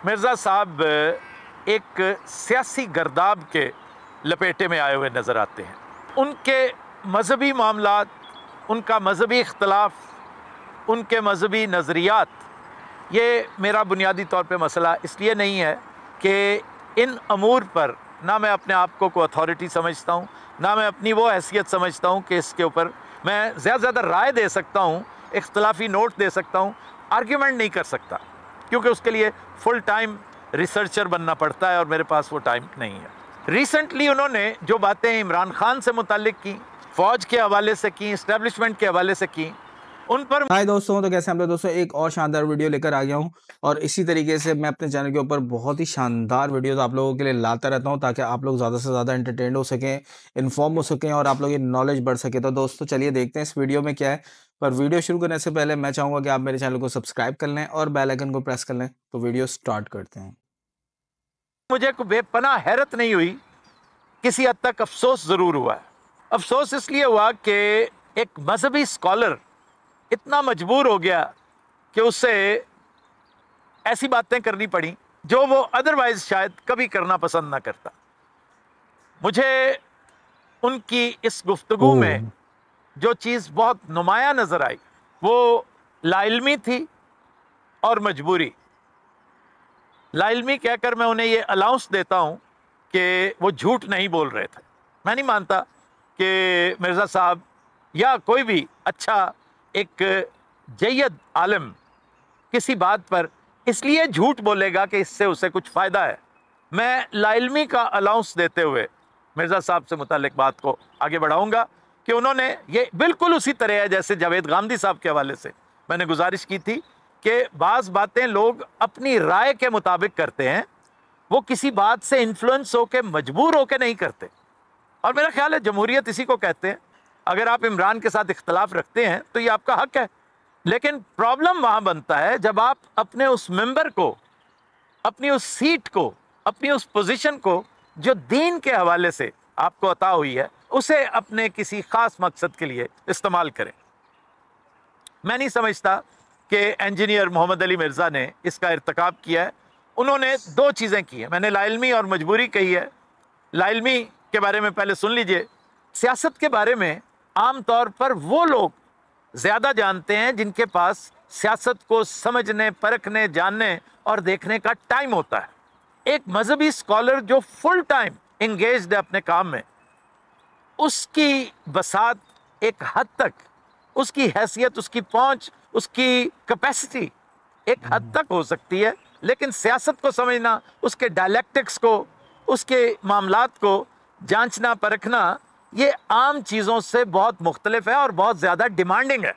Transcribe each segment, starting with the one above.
मिर्ज़ा साहब एक सियासी गर्दाब के लपेटे में आए हुए नज़र आते हैं। उनके मज़हबी मामलात, उनका मज़हबी इख्तलाफ, उनके मज़हबी नज़रियात, ये मेरा बुनियादी तौर पे मसला इसलिए नहीं है कि इन अमूर पर ना मैं अपने आप को अथॉरिटी समझता हूँ, ना मैं अपनी वो हैसियत समझता हूँ कि इसके ऊपर मैं ज़्यादा से ज़्यादा राय दे सकता हूँ, इख्तलाफी नोट दे सकता हूँ, आर्ग्यूमेंट नहीं कर सकता, क्योंकि उसके लिए फुल टाइम रिसर्चर बनना पड़ता है और मेरे पास वो टाइम नहीं है। रिसेंटली उन्होंने जो बातें इमरान खान से मुताल्लिक की, फ़ौज के हवाले से की, इस्टेब्लिशमेंट के हवाले से की, उन पर हाय दोस्तों, तो कैसे हम लोग दोस्तों एक और शानदार वीडियो लेकर आ गया हूं और इसी तरीके से मैं अपने चैनल के ऊपर बहुत ही शानदार वीडियोस आप लोगों के लिए लाता रहता हूं ताकि आप लोग ज़्यादा से ज़्यादा एंटरटेन हो सकें, इन्फॉर्म हो सकें और आप लोगों की नॉलेज बढ़ सके। तो दोस्तों चलिए देखते हैं इस वीडियो में क्या है। पर वीडियो शुरू करने से पहले मैं चाहूँगा कि आप मेरे चैनल को सब्सक्राइब कर लें और बेल आइकन को प्रेस कर लें। तो वीडियो स्टार्ट करते हैं। मुझे कोई बेपनाह हैरत नहीं हुई, किसी हद तक अफसोस ज़रूर हुआ है। अफसोस इसलिए हुआ कि एक मजहबी स्कॉलर इतना मजबूर हो गया कि उससे ऐसी बातें करनी पड़ी जो वो अदरवाइज शायद कभी करना पसंद ना करता। मुझे उनकी इस गुफ्तगू में जो चीज़ बहुत नुमाया नज़र आई वो लाइल्मी थी और मजबूरी। लाइल्मी कहकर मैं उन्हें ये अलाउंस देता हूँ कि वो झूठ नहीं बोल रहे थे। मैं नहीं मानता कि मिर्ज़ा साहब या कोई भी अच्छा एक जय्यद आलिम किसी बात पर इसलिए झूठ बोलेगा कि इससे उसे कुछ फ़ायदा है। मैं लाइल्मी का अलाउंस देते हुए मिर्ज़ा साहब से मुताल्लिक बात को आगे बढ़ाऊंगा कि उन्होंने ये बिल्कुल उसी तरह है जैसे जावेद गांधी साहब के हवाले से मैंने गुजारिश की थी कि बाज़ बातें लोग अपनी राय के मुताबिक करते हैं, वो किसी बात से इन्फ्लुएंस होकर मजबूर होकर नहीं करते। और मेरा ख्याल है जमहूरियत इसी को कहते हैं। अगर आप इमरान के साथ इख्तलाफ रखते हैं तो ये आपका हक है, लेकिन प्रॉब्लम वहाँ बनता है जब आप अपने उस मेंबर को, अपनी उस सीट को, अपनी उस पोजीशन को जो दीन के हवाले से आपको अता हुई है उसे अपने किसी ख़ास मकसद के लिए इस्तेमाल करें। मैं नहीं समझता कि इंजीनियर मोहम्मद अली मिर्ज़ा ने इसका इर्तिकाब किया है। उन्होंने दो चीज़ें की हैं। मैंने लाइल्मी और मजबूरी कही है। लाइल्मी के बारे में पहले सुन लीजिए। सियासत के बारे में आम तौर पर वो लोग ज़्यादा जानते हैं जिनके पास सियासत को समझने, परखने, जानने और देखने का टाइम होता है। एक मजहबी स्कॉलर जो फुल टाइम इंगेज्ड है अपने काम में, उसकी बसात एक हद तक, उसकी हैसियत, उसकी पहुंच, उसकी कैपेसिटी एक हद तक हो सकती है, लेकिन सियासत को समझना, उसके डायलैक्टिक्स को, उसके मामलात को जांचना, परखना, ये आम चीज़ों से बहुत मुख्तलिफ है और बहुत ज़्यादा डिमांडिंग है।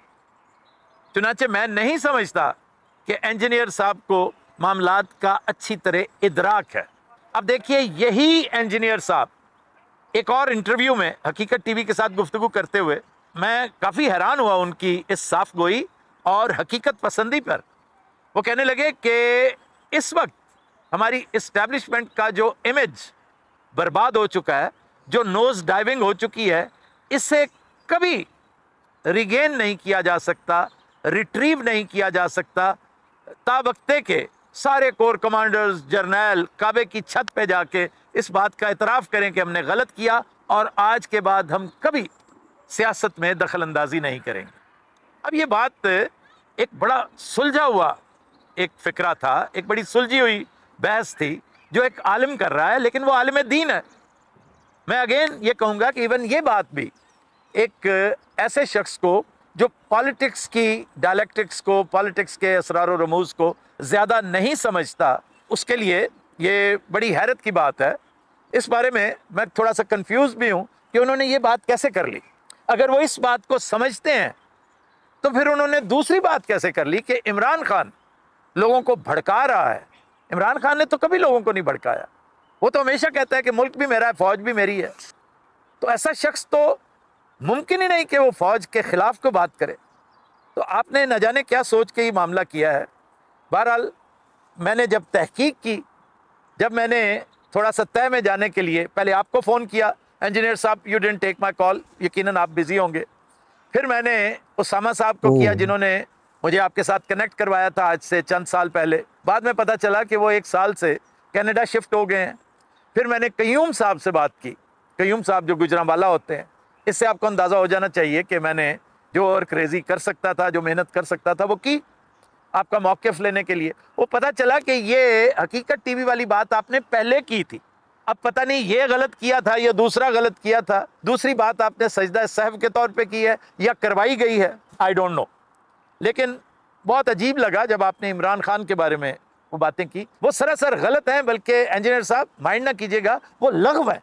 चुनांचे मैं नहीं समझता कि इंजीनियर साहब को मामलात का अच्छी तरह इदराक है। अब देखिए, यही इंजीनियर साहब एक और इंटरव्यू में हकीकत टीवी के साथ गुफ्तगू करते हुए मैं काफ़ी हैरान हुआ उनकी इस साफ गोई और हकीकत पसंदी पर। वो कहने लगे कि इस वक्त हमारी इस्टेब्लिशमेंट का जो इमेज बर्बाद हो चुका है, जो नोज डाइविंग हो चुकी है, इससे कभी रिगेन नहीं किया जा सकता, रिट्रीव नहीं किया जा सकता। ताबख्ते के सारे कोर कमांडर्स, जर्नैल काबे की छत पे जाके इस बात का इतराफ़ करें कि हमने गलत किया और आज के बाद हम कभी सियासत में दखल अंदाजी नहीं करेंगे। अब ये बात एक बड़ा सुलझा हुआ एक फ़िक्रा था, एक बड़ी सुलझी हुई बहस थी जो एक आलिम कर रहा है, लेकिन वो आलिम दीन है। मैं अगेन ये कहूँगा कि इवन ये बात भी एक ऐसे शख्स को जो पॉलिटिक्स की डायलैक्टिक्स को, पॉलिटिक्स के असरार और रमूज़ को ज़्यादा नहीं समझता, उसके लिए ये बड़ी हैरत की बात है। इस बारे में मैं थोड़ा सा कंफ्यूज भी हूँ कि उन्होंने ये बात कैसे कर ली। अगर वो इस बात को समझते हैं तो फिर उन्होंने दूसरी बात कैसे कर ली कि इमरान खान लोगों को भड़का रहा है। इमरान खान ने तो कभी लोगों को नहीं भड़काया। वो तो हमेशा कहता है कि मुल्क भी मेरा है, फ़ौज भी मेरी है। तो ऐसा शख्स तो मुमकिन ही नहीं कि वो फ़ौज के ख़िलाफ़ को बात करे। तो आपने न जाने क्या सोच के ये मामला किया है। बहरहाल मैंने जब तहकीक की, जब मैंने थोड़ा सा तय में जाने के लिए पहले आपको फ़ोन किया, इंजीनियर साहब you didn't take my call, यकीनन आप बिज़ी होंगे। फिर मैंने उसामा साहब को किया जिन्होंने मुझे आपके साथ कनेक्ट करवाया था आज से चंद साल पहले। बाद में पता चला कि वो 1 साल से कनाडा शिफ्ट हो गए हैं। फिर मैंने कयूम साहब से बात की, कयूम साहब जो गुजरांवाला होते हैं। इससे आपको अंदाज़ा हो जाना चाहिए कि मैंने जो और क्रेज़ी कर सकता था, जो मेहनत कर सकता था, वो की आपका मौक़िफ़ लेने के लिए। वो पता चला कि ये हकीकत टीवी वाली बात आपने पहले की थी, अब पता नहीं ये गलत किया था या दूसरा गलत किया था, दूसरी बात आपने सजदा सहव के तौर पे की है या करवाई गई है, आई डोंट नो। लेकिन बहुत अजीब लगा जब आपने इमरान खान के बारे में वो बातें की। वो सरासर गलत हैं, बल्कि इंजीनियर साहब माइंड ना कीजिएगा, वो लग़्व है,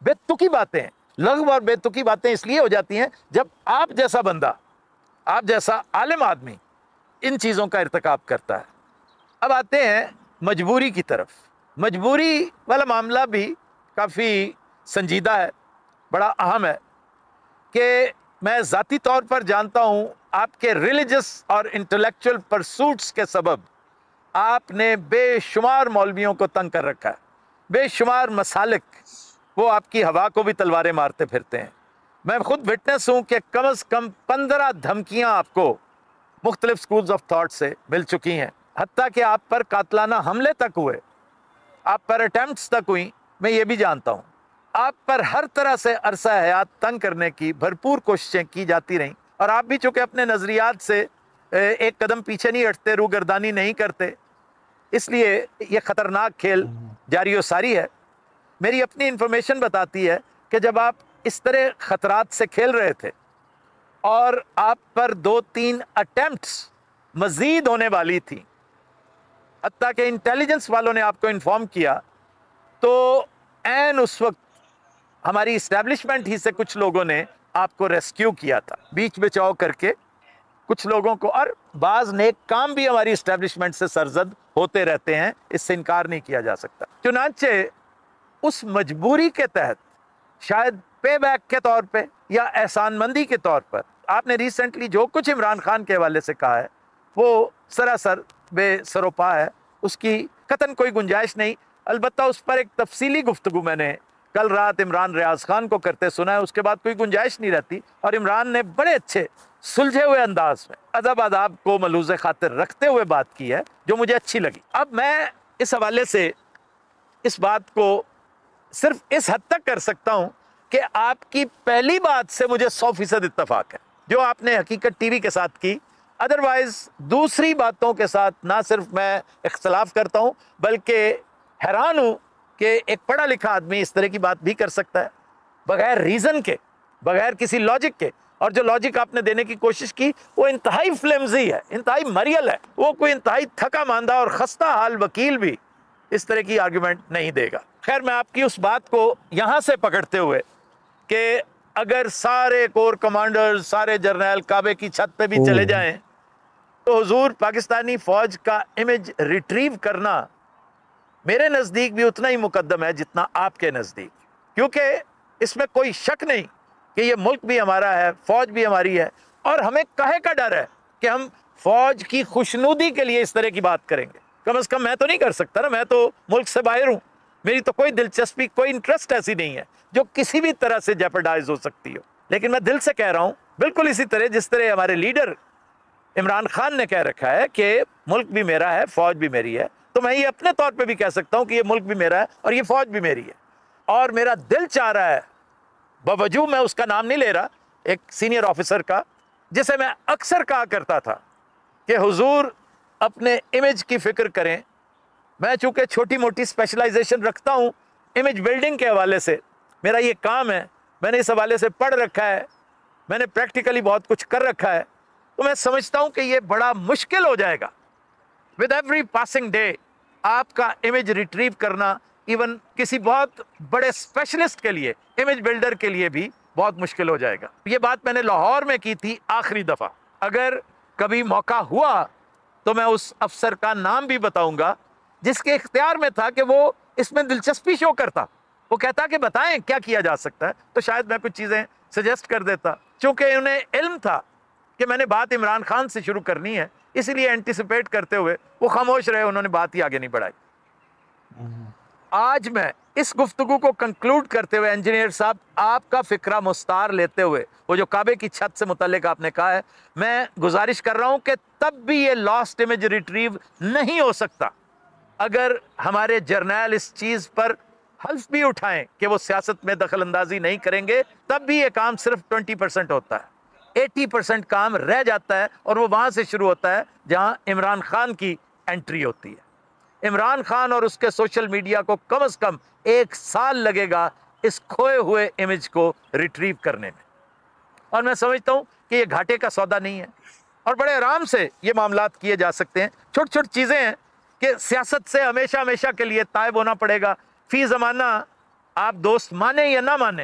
बेतुकी बातें हैं। लग़्व और बेतुकी बातें इसलिए हो जाती हैं जब आप जैसा बंदा, आप जैसा आलिम आदमी इन चीज़ों का इर्तिकाब करता है। अब आते हैं मजबूरी की तरफ। मजबूरी वाला मामला भी काफ़ी संजीदा है, बड़ा अहम है कि मैं ज़ाती तौर पर जानता हूँ आपके रिलीजियस और इंटेलेक्चुअल परसूट्स के सबब आपने बेशुमार मौलवियों को तंग कर रखा है, बेशुमार मसालिक वो आपकी हवा को भी तलवारें मारते फिरते हैं। मैं खुद विटनेस हूँ कि कम से कम 15 धमकियाँ आपको मुख्तलिफ स्कूल्स ऑफ थॉट से मिल चुकी हैं, हत्ता कि आप पर कातलाना हमले तक हुए, आप पर अटैम्प्ट्स तक हुई। मैं ये भी जानता हूँ आप पर हर तरह से अरसा हयात तंग करने की भरपूर कोशिशें की जाती रहीं, और आप भी चूँकि अपने नज़रियात से एक कदम पीछे नहीं हटते, रूगर्दानी नहीं करते, इसलिए ये ख़तरनाक खेल जारी व सारी है। मेरी अपनी इंफॉर्मेशन बताती है कि जब आप इस तरह ख़तरात से खेल रहे थे और आप पर 2-3 अटैम्प्ट्स मज़ीद होने वाली थी, हत्ता कि इंटेलिजेंस वालों ने आपको इन्फॉर्म किया, तो ऐन उस वक्त हमारी इस्टेब्लिशमेंट ही से कुछ लोगों ने आपको रेस्क्यू किया था, बीच बचाव करके कुछ लोगों को। और बाज़ नेक काम भी हमारी इस्टेब्लिशमेंट से सरजद होते रहते हैं, इससे इनकार नहीं किया जा सकता। चुनांचे उस मजबूरी के तहत, शायद पे बैक के तौर पे या एहसानमंदी के तौर पर, आपने रिसेंटली जो कुछ इमरान खान के हवाले से कहा है वो सरासर बेसरोपा है, उसकी कतन कोई गुंजाइश नहीं। अलबत्ता उस पर एक तफसीली गुफ्तगू मैंने कल रात इमरान रियाज खान को करते सुना है, उसके बाद कोई गुंजाइश नहीं रहती। और इमरान ने बड़े अच्छे सुलझे हुए अंदाज में अदब आदाब को मलूज़े खातिर रखते हुए बात की है, जो मुझे अच्छी लगी। अब मैं इस हवाले से इस बात को सिर्फ इस हद तक कर सकता हूं कि आपकी पहली बात से मुझे 100% इत्तफाक है, जो आपने हकीकत टीवी के साथ की। अदरवाइज दूसरी बातों के साथ ना सिर्फ मैं इख्तलाफ करता हूं, बल्कि हैरान हूं कि एक पढ़ा लिखा आदमी इस तरह की बात भी कर सकता है, बगैर रीज़न के, बगैर किसी लॉजिक के। और जो लॉजिक आपने देने की कोशिश की वो इंतहाई फ्लिम्जी है, इंतहाई मरियल है। वो कोई इंतहाई थका मांदा और खस्ता हाल वकील भी इस तरह की आर्गुमेंट नहीं देगा। खैर, मैं आपकी उस बात को यहाँ से पकड़ते हुए कि अगर सारे कोर कमांडर्स, सारे जर्नल काबे की छत पे भी चले जाएं, तो हुजूर पाकिस्तानी फ़ौज का इमेज रिट्रीव करना मेरे नज़दीक भी उतना ही मुकद्दम है जितना आपके नज़दीक, क्योंकि इसमें कोई शक नहीं कि ये मुल्क भी हमारा है, फ़ौज भी हमारी है। और हमें काहे का डर है कि हम फ़ौज की खुशनुदी के लिए इस तरह की बात करेंगे? कम से कम मैं तो नहीं कर सकता ना, मैं तो मुल्क से बाहर हूँ, मेरी तो कोई दिलचस्पी, कोई इंटरेस्ट ऐसी नहीं है जो किसी भी तरह से जेपरडाइज हो सकती हो। लेकिन मैं दिल से कह रहा हूँ, बिल्कुल इसी तरह जिस तरह हमारे लीडर इमरान खान ने कह रखा है कि मुल्क भी मेरा है, फ़ौज भी मेरी है, तो मैं ये अपने तौर पे भी कह सकता हूँ कि ये मुल्क भी मेरा है और ये फ़ौज भी मेरी है। और मेरा दिल चाह रहा है, बावजूद मैं उसका नाम नहीं ले रहा, एक सीनियर ऑफिसर का, जिसे मैं अक्सर कहा करता था कि हुजूर अपने इमेज की फ़िक्र करें। मैं चूँकि छोटी मोटी स्पेशलाइजेशन रखता हूँ इमेज बिल्डिंग के हवाले से, मेरा ये काम है, मैंने इस हवाले से पढ़ रखा है, मैंने प्रैक्टिकली बहुत कुछ कर रखा है, तो मैं समझता हूँ कि ये बड़ा मुश्किल हो जाएगा विद एवरी पासिंग डे आपका इमेज रिट्रीव करना। इवन किसी बहुत बड़े स्पेशलिस्ट के लिए, इमेज बिल्डर के लिए भी बहुत मुश्किल हो जाएगा। ये बात मैंने लाहौर में की थी आखिरी दफ़ा। अगर कभी मौका हुआ तो मैं उस अफसर का नाम भी बताऊंगा जिसके इख्तियार में था कि वो इसमें दिलचस्पी शो करता, वो कहता कि बताएं क्या किया जा सकता है, तो शायद मैं कुछ चीज़ें सजेस्ट कर देता। चूँकि उन्हें इल्म था कि मैंने बात इमरान खान से शुरू करनी है, इसीलिए एंटिसिपेट करते हुए वो खामोश रहे, उन्होंने बात ही आगे नहीं बढ़ाई। आज मैं इस गुफ्तगू को कंक्लूड करते हुए इंजीनियर साहब आपका फिक्रा मुस्तार लेते हुए, वो जो काबे की छत से मुतल्लिक आपने कहा है, मैं गुजारिश कर रहा हूं कि तब भी ये लॉस्ट इमेज रिट्रीव नहीं हो सकता अगर हमारे जर्नैल इस चीज पर हल्फ भी उठाएं कि वो सियासत में दखल अंदाजी नहीं करेंगे, तब भी ये काम सिर्फ 20% होता है। 80% काम रह जाता है और वो वहां से शुरू होता है जहां इमरान खान की एंट्री होती है। इमरान खान और उसके सोशल मीडिया को कम से कम 1 साल लगेगा इस खोए हुए इमेज को रिट्रीव करने में, और मैं समझता हूं कि ये घाटे का सौदा नहीं है और बड़े आराम से ये मामलात किए जा सकते हैं। छोटी छोटी चीज़ें हैं कि सियासत से हमेशा हमेशा के लिए तायब होना पड़ेगा, फी ज़माना आप दोस्त माने या ना माने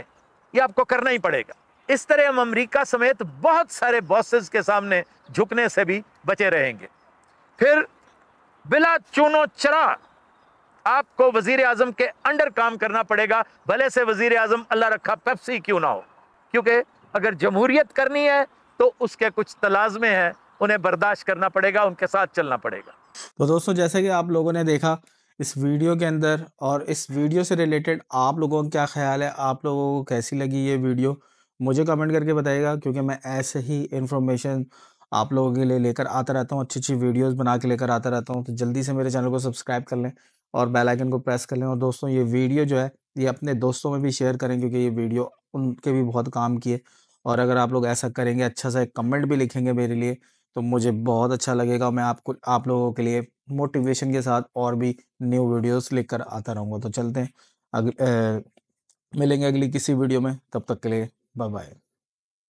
ये आपको करना ही पड़ेगा। इस तरह हम अमेरिका समेत बहुत सारे बॉसेस के सामने झुकने से भी बचे रहेंगे। फिर बिला चूनो चरा आपको वजीर आजम के अंडर काम करना पड़ेगा, भले से वजीर आजम अल्लाह रखा पेप्सी क्यों ना हो, क्योंकि अगर जमहूरियत करनी है तो उसके कुछ तलाज़मे हैं, उन्हें बर्दाश्त करना पड़ेगा, उनके साथ चलना पड़ेगा। तो दोस्तों, जैसे कि आप लोगों ने देखा इस वीडियो के अंदर, और इस वीडियो से रिलेटेड आप लोगों का क्या ख्याल है, आप लोगों को कैसी लगी ये वीडियो, मुझे कमेंट करके बताइएगा, क्योंकि मैं ऐसे ही इन्फॉर्मेशन आप लोगों के लिए लेकर आता रहता हूँ, अच्छी अच्छी वीडियोस बना के लेकर आता रहता हूँ। तो जल्दी से मेरे चैनल को सब्सक्राइब कर लें और बेल आइकन को प्रेस कर लें। और दोस्तों, ये वीडियो जो है ये अपने दोस्तों में भी शेयर करें, क्योंकि ये वीडियो उनके भी बहुत काम की है। और अगर आप लोग ऐसा करेंगे, अच्छा सा एक कमेंट भी लिखेंगे मेरे लिए, तो मुझे बहुत अच्छा लगेगा। मैं आप लोगों के लिए मोटिवेशन के साथ और भी न्यू वीडियोस लेकर आता रहूँगा। तो चलते हैं, मिलेंगे अगली किसी वीडियो में, तब तक के लिए बाय बाय।